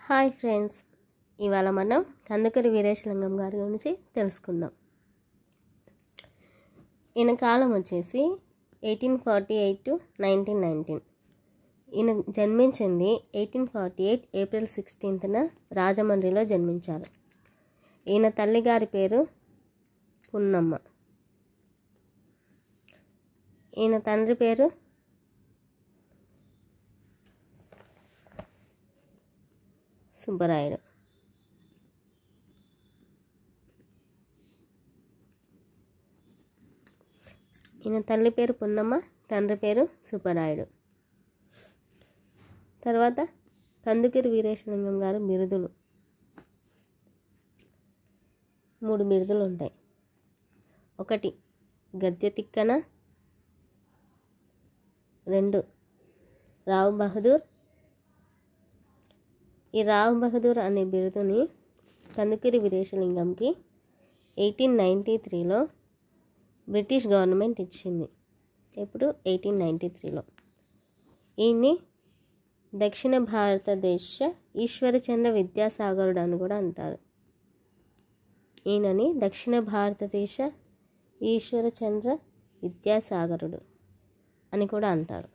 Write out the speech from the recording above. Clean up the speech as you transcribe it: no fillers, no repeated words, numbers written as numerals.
Hi friends, ఇవాళ మనం కందుకూరి వీరేశలింగం గారి గురించి తెలుసుకుందాం. ఈయన కాలం వచ్చేసి 1848 to 1919. ఈయన జన్మించింది 1848 ఏప్రిల్ 16న రాజమండ్రిలో జన్మించారు. ఈయన తల్లిగారి పేరు పున్నమ్మ. ఈయన తండ్రి పేరు సుబ్బరాయుడు. ఈయన తల్లి పేరు పున్నమ్మ, తండ్రి పేరు సుబ్బరాయుడు. తర్వాత కందుకూరి వీరేశలింగం గారు బిరుదులు 3 బిరుదులు ఉంటాయి. 1 గద్య తిక్కన, 2 రావ్ బహదూర్. ఈ రావ్ బహదూర్ అనే బిరుదుని కందుకూరి వీరేశలింగంకి 1893లో బ్రిటిష్ గవర్నమెంట్ ఇచ్చింది. ఎప్పుడు 1893లో. ఈయన్ని దక్షిణ భారతదేశ ఈశ్వరచంద్ర విద్యాసాగరుడు అని కూడా అంటారు. ఈయనని దక్షిణ భారతదేశ ఈశ్వరచంద్ర విద్యాసాగరుడు అని కూడా అంటారు.